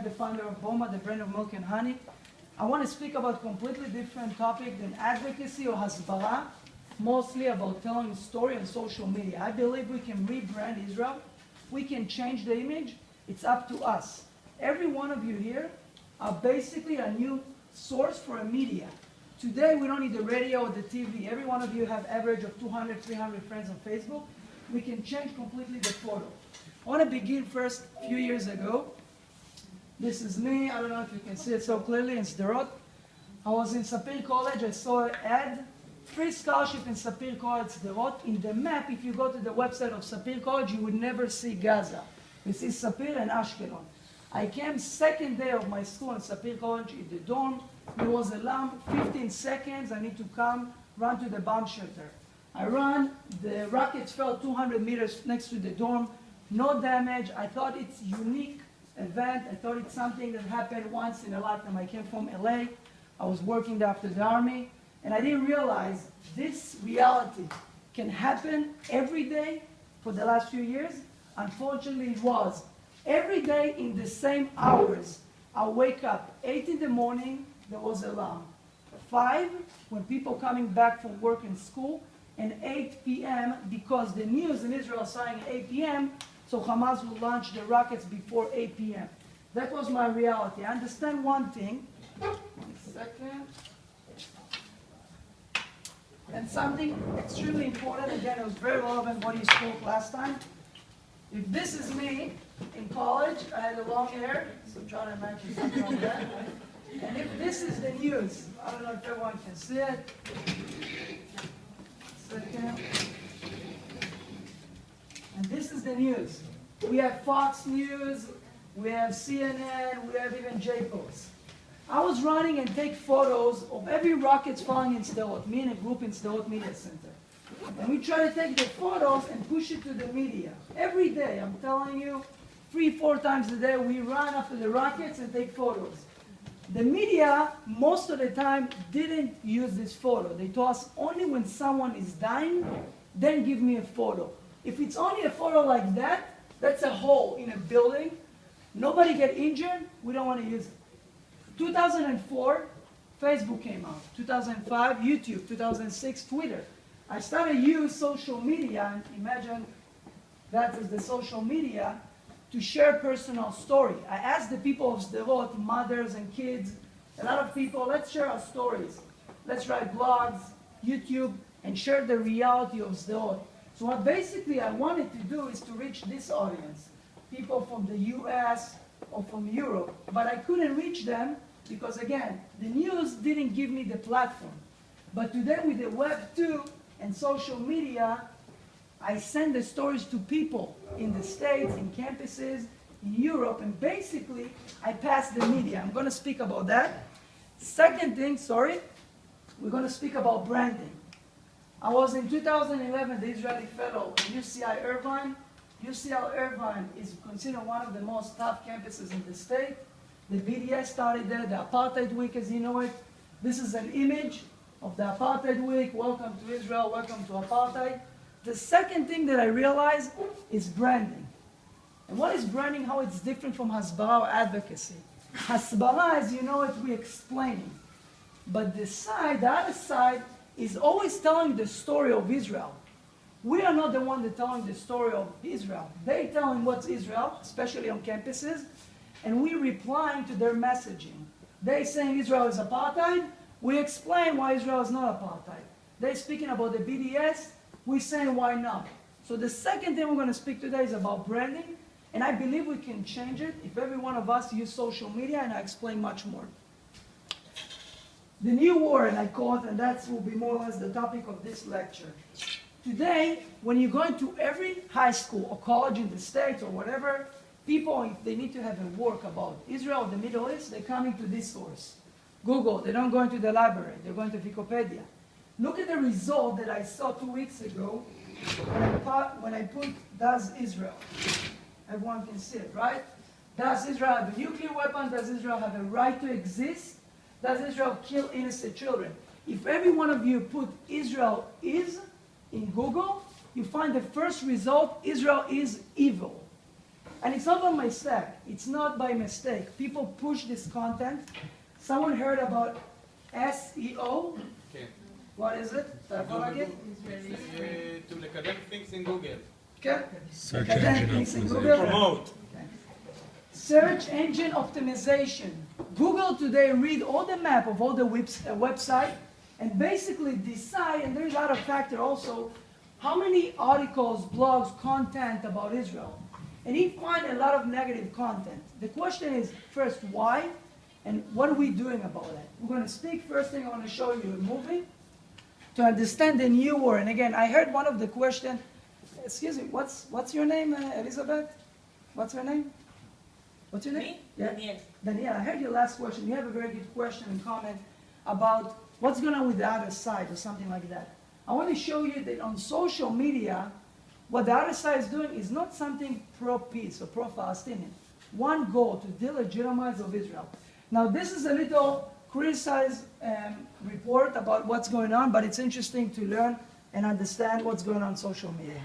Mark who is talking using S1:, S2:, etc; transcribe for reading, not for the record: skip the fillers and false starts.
S1: I'm the founder of BOMAH, the brand of milk and honey. I want to speak about a completely different topic than advocacy or hasbara, mostly about telling a story on social media. I believe we can rebrand Israel. We can change the image. It's up to us. Every one of you here are basically a new source for a media. Today, we don't need the radio or the TV. Every one of you have average of 200, 300 friends on Facebook. We can change completely the photo. I want to begin first a few years ago. This is me. I don't know if you can see it so clearly in Sderot. I was in Sapir College. I saw an ad, free scholarship in Sapir College, Sderot. In the map, if you go to the website of Sapir College, you would never see Gaza. You see Sapir and Ashkelon. I came second day of my school in Sapir College in the dorm. There was an alarm, 15 seconds, I need to come, run to the bomb shelter. I run, the rockets fell 200 meters next to the dorm, no damage. I thought it's a unique event. I thought it's something that happened once in a lifetime. I came from LA, I was working there after the army, and I didn't realize this reality can happen every day for the last few years. Unfortunately, it was. Every day in the same hours, I wake up, 8 in the morning, there was an alarm. 5, when people coming back from work and school, and 8 p.m. because the news in Israel saying 8 p.m., so Hamas will launch the rockets before 8 p.m. That was my reality. I understand one thing. One second. And something extremely important, again, it was very relevant what you spoke last time. If this is me in college, I had a long hair, so try to imagine something like that. And if this is the news, I don't know if everyone can see it. Second. And this is the news. We have Fox News, we have CNN, we have even J-Post. I was running and take photos of every rocket falling in Sderot, me and a group in Sderot Media Center. And we try to take the photos and push it to the media. Every day, I'm telling you, 3-4 times a day, we run after the rockets and take photos. The media, most of the time, didn't use this photo. They told us only when someone is dying, then give me a photo. If it's only a photo like that, that's a hole in a building. Nobody get injured, we don't want to use it. 2004, Facebook came out. 2005, YouTube. 2006, Twitter. I started to use social media, and imagine that is the social media, to share personal story. I asked the people of Sderot, mothers and kids, a lot of people, let's share our stories. Let's write blogs, YouTube, and share the reality of Sderot. So what basically I wanted to do is to reach this audience, people from the US or from Europe, but I couldn't reach them because again, the news didn't give me the platform. But today with the Web 2 and social media, I send the stories to people in the States, in campuses, in Europe, and basically I pass the media. I'm going to speak about that. Second thing, we're going to speak about branding. I was in 2011 the Israeli fellow at UCI Irvine. UCI Irvine is considered one of the most tough campuses in the state. The BDS started there, the Apartheid Week as you know it. This is an image of the Apartheid Week. Welcome to Israel, welcome to Apartheid. The second thing that I realized is branding. And what is branding, how it's different from hasbara or advocacy? Hasbara, as you know it, we're explaining. But the other side, is always telling the story of Israel. We are not the one that telling the story of Israel. They telling what's Israel, especially on campuses, and we replying to their messaging. They saying Israel is apartheid, we explain why Israel is not apartheid. They speaking about the BDS, we saying why not. So the second thing we're going to speak today is about branding, and I believe we can change it if every one of us use social media, and I explain much more. The new war, and I call it, and that will be more or less the topic of this lecture. Today, when you go into every high school or college in the States or whatever, people, if they need to have a work about Israel or the Middle East, they're coming to this source. Google, they don't go into the library, they're going to Wikipedia. Look at the result that I saw 2 weeks ago when I put Does Israel? Everyone can see it, right? Does Israel have a nuclear weapon? Does Israel have a right to exist? Does Israel kill innocent children? If every one of you put Israel is in Google, you find the first result, Israel is evil. And it's not by mistake. It's not by mistake. People push this content. Someone heard about SEO?
S2: כן.
S1: What is it? אתה יכול להגיד?
S2: To לקדם things in Google.
S1: כן.
S3: Search
S1: לקדם
S3: engine
S1: things in
S3: optimization.
S1: Google.
S2: Promote.
S1: Search engine optimization. Google today read all the map of all the website and basically decide, and there's a lot of factor also, how many articles, blogs, content about Israel. And he find a lot of negative content. The question is, first, why? And what are we doing about it? We're going to speak. First thing I want to show you a movie to understand the new word. And again, I heard one of the question, excuse me, what's your name, Elizabeth? What's your name? What's your name?
S4: Me? Daniel.
S1: Daniel, I heard your last question. You have a very good question and comment about what's going on with the other side or something like that. I want to show you that on social media, what the other side is doing is not something pro-peace or pro-Palestinian. One goal, to delegitimize of Israel. Now, this is a little criticized report about what's going on, but it's interesting to learn and understand what's going on social media.